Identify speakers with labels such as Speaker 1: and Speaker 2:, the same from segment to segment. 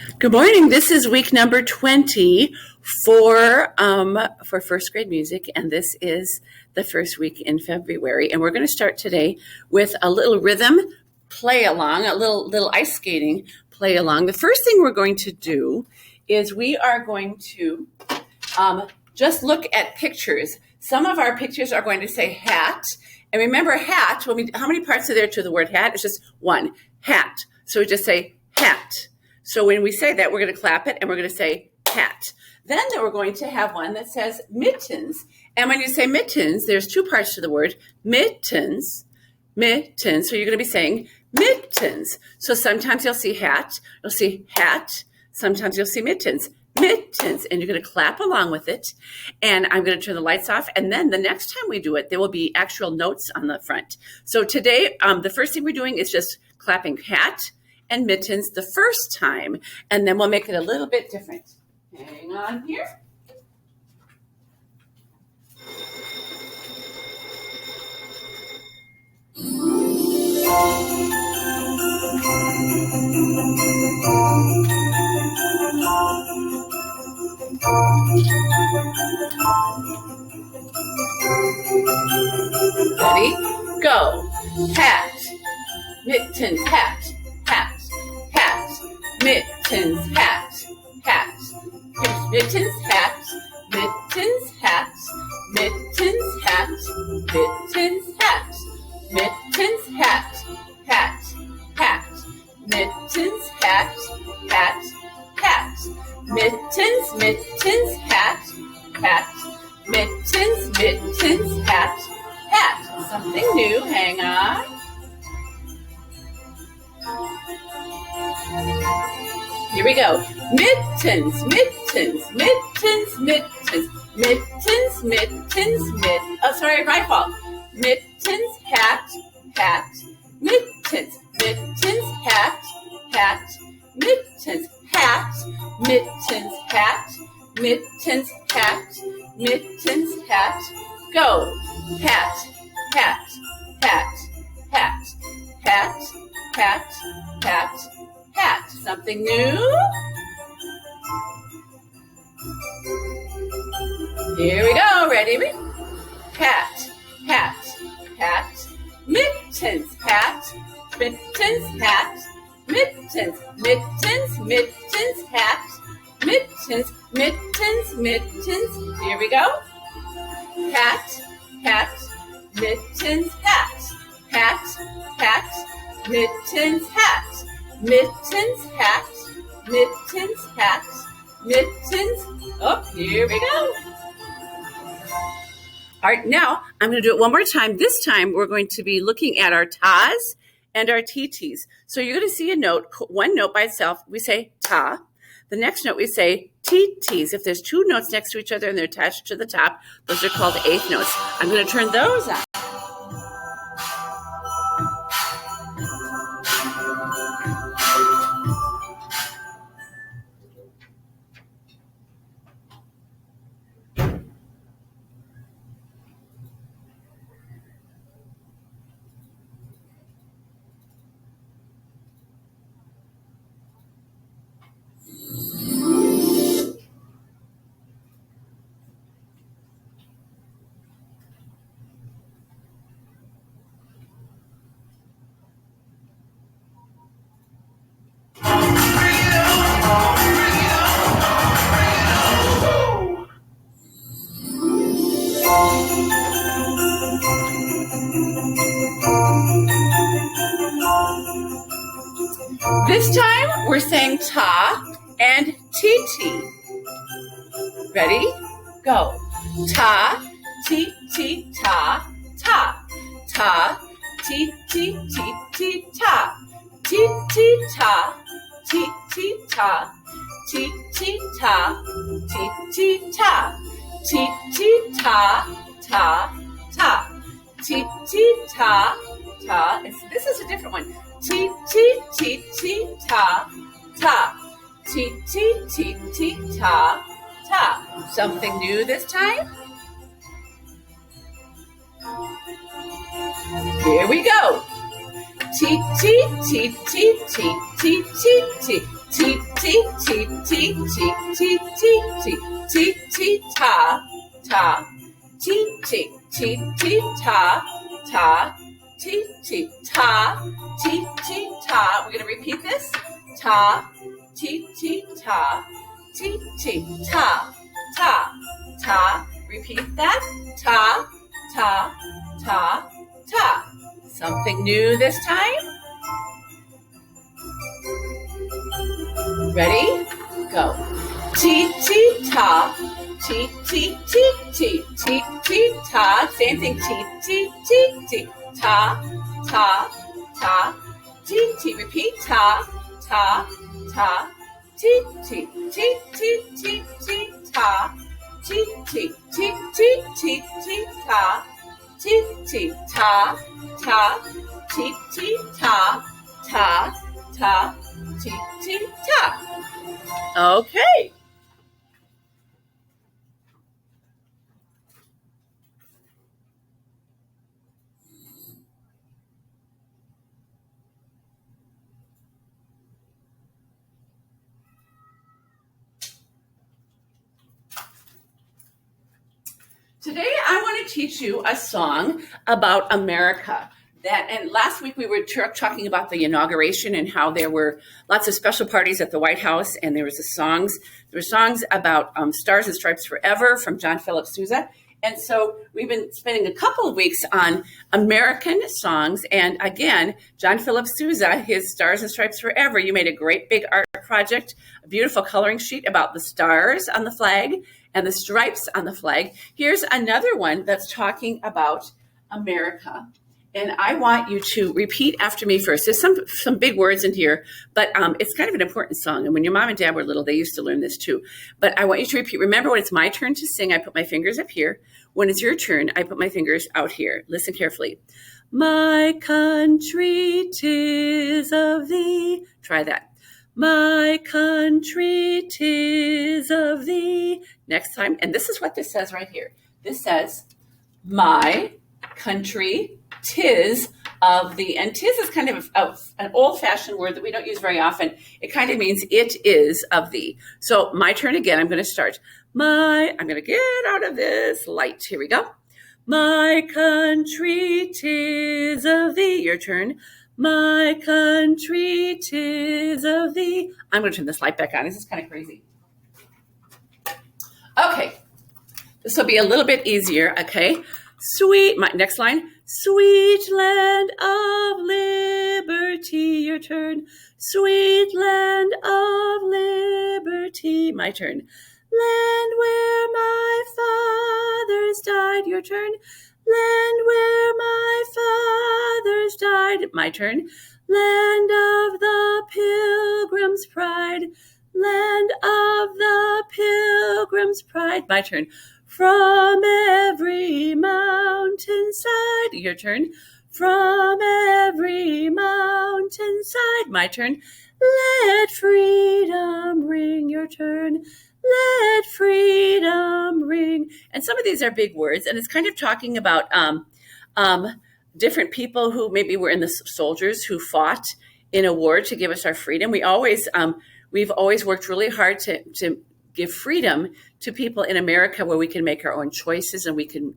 Speaker 1: Good morning. This is week number 20 for first grade music, and this is the first week in February. And we're going to start today with a little rhythm play along, a little ice skating play along. The first thing we're going to do is we are going to just look at pictures. Some of our pictures are going to say hat, and remember hat. How many parts are there to the word hat? It's just one, hat. So we just say hat. So when we say that, we're going to clap it and we're going to say hat. Then we're going to have one that says mittens. And when you say mittens, there's two parts to the word, mittens, mittens. So you're going to be saying mittens. So sometimes you'll see hat, sometimes you'll see mittens, mittens, and you're going to clap along with it. And I'm going to turn the lights off. And then the next time we do it, there will be actual notes on the front. So today, the first thing we're doing is just clapping hat and mittens the first time, and then we'll make it a little bit different. Hang on here. Ready? Go. Hat, mittens, hat, hat, hat, mittens, hat, hat, mittens, hat, mittens, hat, mittens, hat, mittens, hat, mittens, hat, hat, hat, mittens, hat, hat, hat, mittens, mittens, hat, hat, mittens, mittens, hat, hat. Something new, hang on. Here we go. Mittens, mittens, mittens, mittens, mittens, mittens, right fault. Mittens, hat, hat, mittens, mittens, hat, hat, mittens, hat, mittens, hat, mittens, hat, mittens, hat. Go. Hat, hat, hat, hat, hat, hat, hat, hat. Something new? Here we go. Ready? Hat, hat, hat, mittens, hat, mittens, hat, mittens, mittens, mittens, hat, mittens, mittens, mittens. Here we go. Hat, hat, mittens, hat, hat, hat, mittens, hat, mittens, hat, mittens, hat, mittens. Oh, here we go. All right, now I'm going to do it one more time. This time we're going to be looking at our tas and our TTs. So you're going to see a note, one note by itself. We say ta. The next note we say TTs. If there's two notes next to each other and they're attached to the top, those are called eighth notes. I'm going to turn those on. This time we're saying ta and TT. Ready? Go. Ta, T, T, ta, ta. Ta, T, T, T, T, ta. T, T, ta. T, T, ta. T, T, ta. T, T, ta. T, T, ta, ta, ta. T, T, ta, ta. This is a different one. T, T, T, T, ta, ta. T, T, T, T, ta, ta. Something new this time? Here we go. T, T, T, T, T, T, T, T. T, T, T, T, T, T, T, T, T, T, ta, ta. T, T, T, T, ta, ta. T, T, ta, T, T, ta. We're going to repeat this. Ta, T, T, ta, T, T, ta, ta, ta. Repeat that. Ta, ta, ta, ta. Something new this time. Ready? Go. T, T, ta, T, T, T, T, T, T, ta. Same thing. T, T, T, T, ta, ta, ta. T, T. Repeat. Ta, ta, ta. T, T, T, T, T, T, ta. T, T, T, T, T, T, ta. T, T, ta, ta. T, T, ta, ta, ta. T, T, ta. Okay. Today I want to teach you a song about America. And last week we were talking about the inauguration and how there were lots of special parties at the White House, and there were songs about Stars and Stripes Forever from John Philip Sousa. And so we've been spending a couple of weeks on American songs. And again, John Philip Sousa, his Stars and Stripes Forever, you made a great big art project, a beautiful coloring sheet about the stars on the flag and the stripes on the flag. Here's another one that's talking about America. And I want you to repeat after me first. There's some big words in here, but it's kind of an important song. And when your mom and dad were little, they used to learn this too. But I want you to repeat. Remember, when it's my turn to sing, I put my fingers up here. When it's your turn, I put my fingers out here. Listen carefully. My country, 'tis of thee. Try that. My country, 'tis of thee. Next time. And this is what this says right here. This says, my country, 'tis of thee. And 'tis is kind of an old-fashioned word that we don't use very often. It kind of means it is of thee. So my turn again. I'm going to start. I'm going to get out of this light. Here we go. My country, 'tis of thee. Your turn. My country, 'tis of thee. I'm going to turn this light back on. This is kind of crazy. Okay. This will be a little bit easier. Okay. Next line. Sweet land of liberty. Your turn. Sweet land of liberty. My turn. Land where my fathers died. Your turn. Land where my fathers died. My turn. Land of the Pilgrim's pride. Land of the Pilgrim's pride. My turn. From every mountainside. Your turn. From every mountainside. My turn. Let freedom ring. Your turn. Let freedom ring. And some of these are big words, and it's kind of talking about different people who maybe were in the soldiers who fought in a war to give us our freedom. We've always worked really hard to give freedom to people in America, where we can make our own choices and we can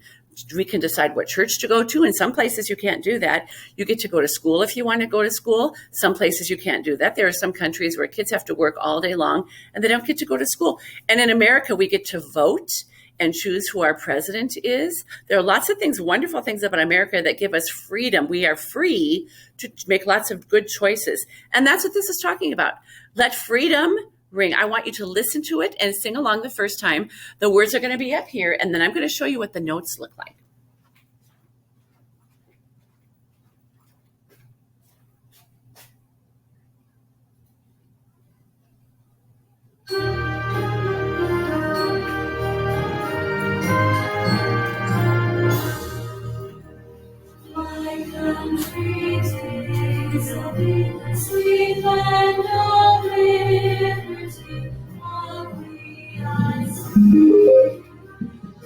Speaker 1: decide what church to go to. In some places you can't do that. You get to go to school if you want to go to school. Some places you can't do that. There are some countries where kids have to work all day long and they don't get to go to school. And in America, we get to vote and choose who our president is. There are lots of things, wonderful things about America that give us freedom. We are free to make lots of good choices. And that's what this is talking about. Let freedom ring. I want you to listen to it and sing along the first time. The words are going to be up here, and then I'm going to show you what the notes look like. My country, 'tis of thee, sweet land of liberty, of thee I sing.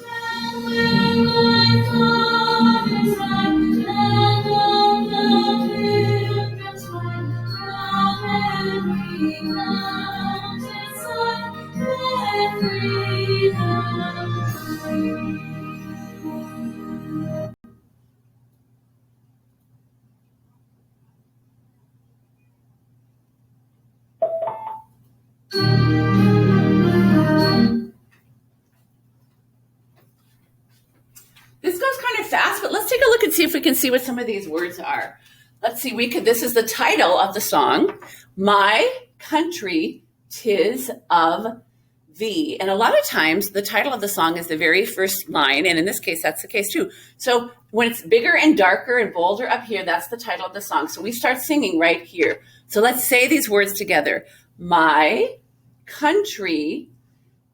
Speaker 1: Land where my fathers died, land of the Pilgrim's pride, from every This goes kind of fast, but let's take a look and see if we can see what some of these words are. Let's see, this is the title of the song, My Country 'Tis of Thee. And a lot of times the title of the song is the very first line, and in this case, that's the case too. So when it's bigger and darker and bolder up here, that's the title of the song. So we start singing right here. So let's say these words together. My country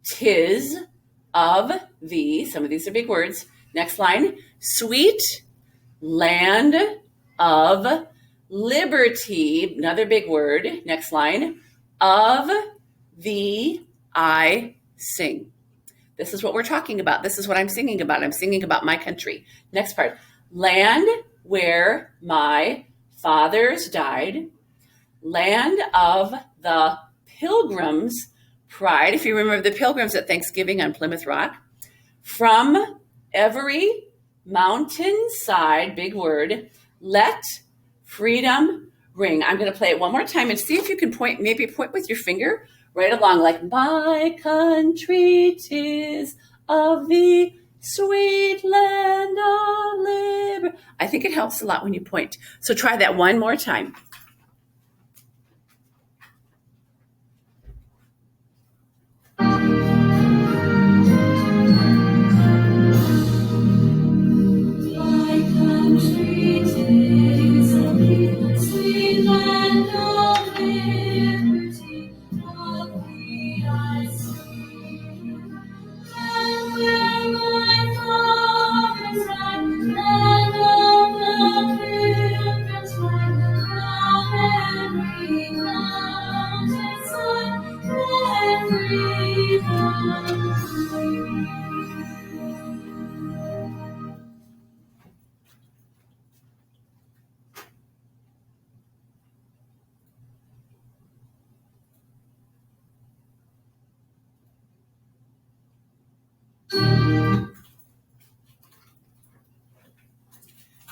Speaker 1: 'tis of thee. Some of these are big words. Next line, sweet land of liberty. Another big word. Next line, of thee I sing. This is what we're talking about. This is what I'm singing about. I'm singing about my country. Next part, land where my fathers died, land of the Pilgrims' pride. If you remember the Pilgrims at Thanksgiving on Plymouth Rock, from every mountainside, big word, let freedom ring. I'm going to play it one more time and see if you can maybe point with your finger right along, like my country 'tis of thee, sweet land of liberty. I think it helps a lot when you point. So try that one more time.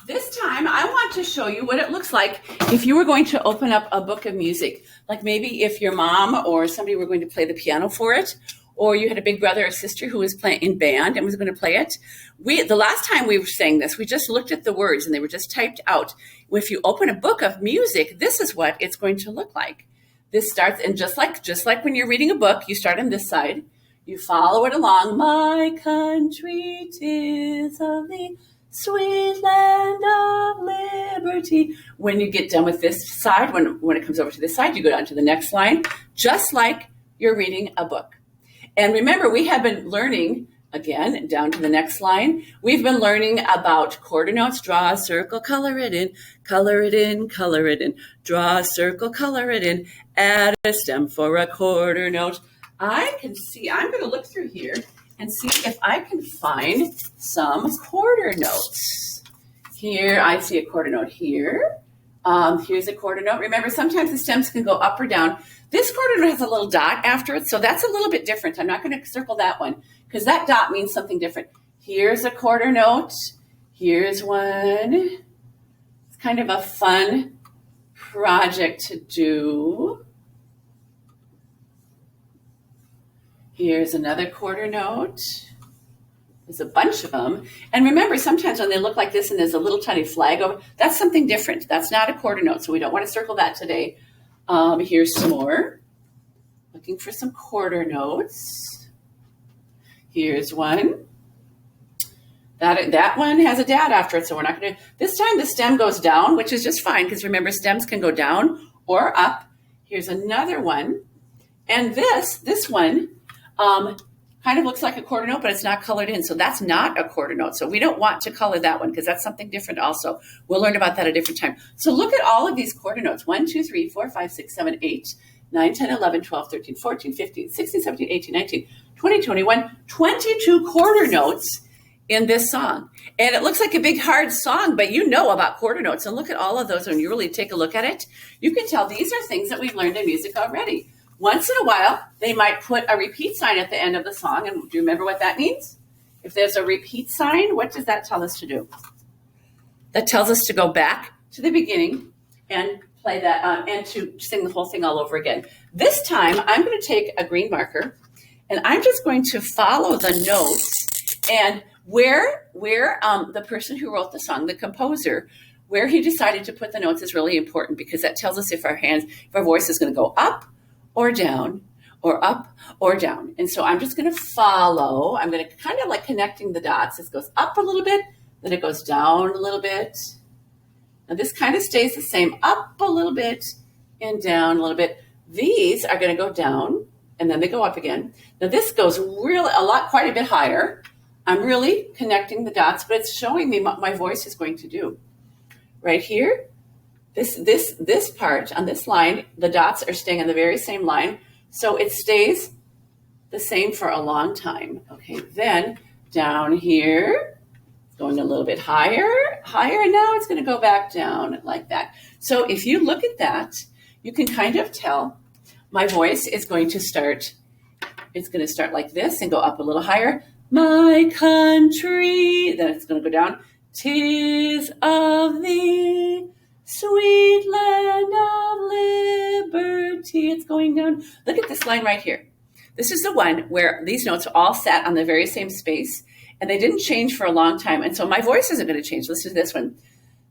Speaker 1: This time, I want to show you what it looks like if you were going to open up a book of music. Like maybe if your mom or somebody were going to play the piano for it, or you had a big brother or sister who was playing in band and was going to play it. The last time we were saying this, we just looked at the words and they were just typed out. If you open a book of music, this is what it's going to look like. This starts, and just like when you're reading a book, you start on this side. You follow it along. My country 'tis of thee, sweet land of liberty. When you get done with this side, when it comes over to this side, you go down to the next line, just like you're reading a book. And remember, we have been learning, again, down to the next line, we've been learning about quarter notes. Draw a circle, color it in, color it in, color it in. Draw a circle, color it in, add a stem for a quarter note. I'm going to look through here and see if I can find some quarter notes. Here, I see a quarter note here. Here's a quarter note. Remember, sometimes the stems can go up or down. This quarter note has a little dot after it, so that's a little bit different. I'm not going to circle that one because that dot means something different. Here's a quarter note. Here's one. It's kind of a fun project to do. Here's another quarter note. There's a bunch of them. And remember, sometimes when they look like this and there's a little tiny flag over, that's something different. That's not a quarter note, so we don't want to circle that today. Here's some more. Looking for some quarter notes. Here's one. That one has a dot after it, so we're not going to. This time the stem goes down, which is just fine, because remember, stems can go down or up. Here's another one. And this one kind of looks like a quarter note, but it's not colored in. So that's not a quarter note. So we don't want to color that one because that's something different also. We'll learn about that a different time. So look at all of these quarter notes. 1, 2, 3, 4, 5, 6, 7, 8, 9, 10, 11, 12, 13, 14, 15, 16, 17, 18, 19, 20, 21, 22 quarter notes in this song. And it looks like a big hard song, but you know about quarter notes. And look at all of those. When you really take a look at it, you can tell these are things that we've learned in music already. Once in a while, they might put a repeat sign at the end of the song. And do you remember what that means? If there's a repeat sign, what does that tell us to do? That tells us to go back to the beginning and play that and to sing the whole thing all over again. This time, I'm going to take a green marker and I'm just going to follow the notes and where the person who wrote the song, the composer, where he decided to put the notes is really important because that tells us if our voice is going to go up or down or up or down. And so I'm just going to follow. I'm going to kind of like connecting the dots. This goes up a little bit, then it goes down a little bit. Now this kind of stays the same, up a little bit and down a little bit. These are going to go down and then they go up again. Now this goes quite a bit higher. I'm really connecting the dots, but it's showing me what my voice is going to do. Right here, this part on this line, the dots are staying on the very same line. So it stays the same for a long time. Okay, then down here, going a little bit higher, and now it's going to go back down like that. So if you look at that, you can kind of tell my voice is going to start, it's going to start like this and go up a little higher. My country, then it's going to go down. 'Tis of thee, sweet land of liberty. It's going down. Look at this line right here. This is the one where these notes all sat on the very same space and they didn't change for a long time. And so my voice isn't going to change. Listen to this one.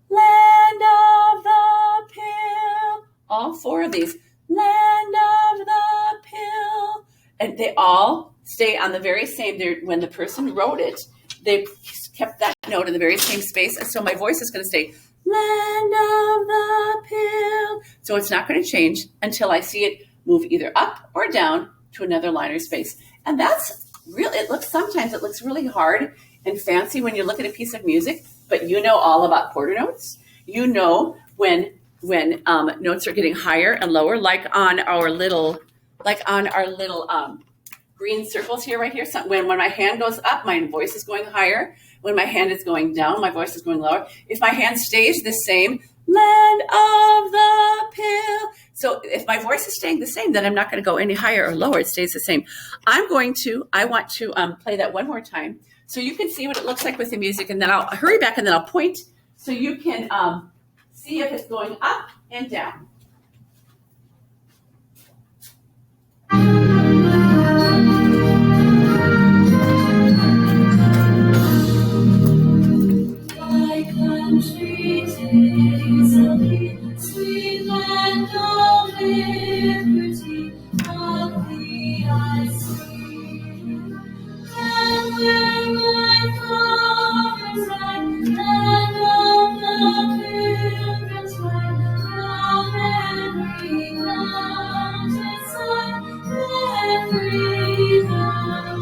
Speaker 1: Land of the pill. All four of these. Land of the pill. And they all stay on the very same. When the person wrote it, they kept that note in the very same space. And so my voice is going to stay, land of the pill. So it's not going to change until I see it move either up or down to another line or space. And that's really, sometimes it looks really hard and fancy when you look at a piece of music, but you know all about quarter notes. You know when notes are getting higher and lower, like on our little green circles here, right here. So when my hand goes up, my voice is going higher. When my hand is going down, my voice is going lower. If my hand stays the same, land of the pill. So if my voice is staying the same, then I'm not going to go any higher or lower. It stays the same. I want to play that one more time so you can see what it looks like with the music, and then I'll hurry back and then I'll point so you can see if it's going up and down.
Speaker 2: Sweet land of liberty, of thee I sing. And where my fathers died, land of the pilgrims fled, from every mountain side, every valley.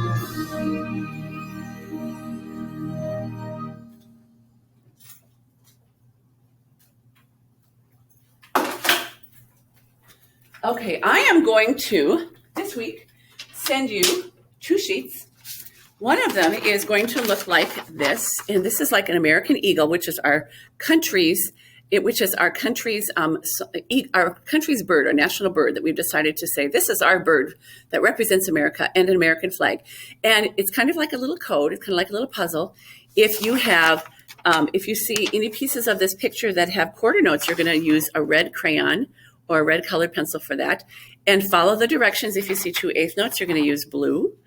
Speaker 1: Okay, I am going to, this week, send you 2 sheets. One of them is going to look like this, and this is like an American eagle, which is our country's bird, our national bird that we've decided to say, this is our bird that represents America and an American flag. And it's kind of like a little code, it's kind of like a little puzzle. If you see any pieces of this picture that have quarter notes, you're going to use a red crayon or a red colored pencil for that, and follow the directions. If you see 2/8 notes, you're going to use blue,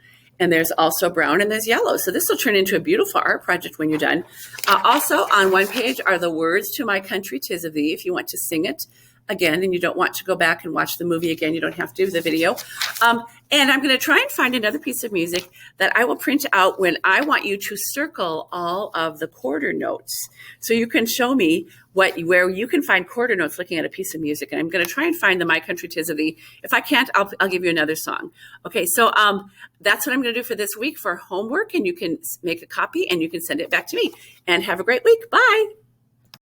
Speaker 1: and there's also brown, and there's yellow. So this will turn into a beautiful art project when you're done. Also on one page are the words to My Country 'Tis of Thee, if you want to sing it again and you don't want to go back and watch the movie again. You don't have to do the video. And I'm going to try and find another piece of music that I will print out when I want you to circle all of the quarter notes. So you can show me where you can find quarter notes looking at a piece of music. And I'm going to try and find the My Country 'Tis of Thee. If I can't, I'll give you another song. Okay, so that's what I'm going to do for this week for homework. And you can make a copy and you can send it back to me. And have a great week. Bye.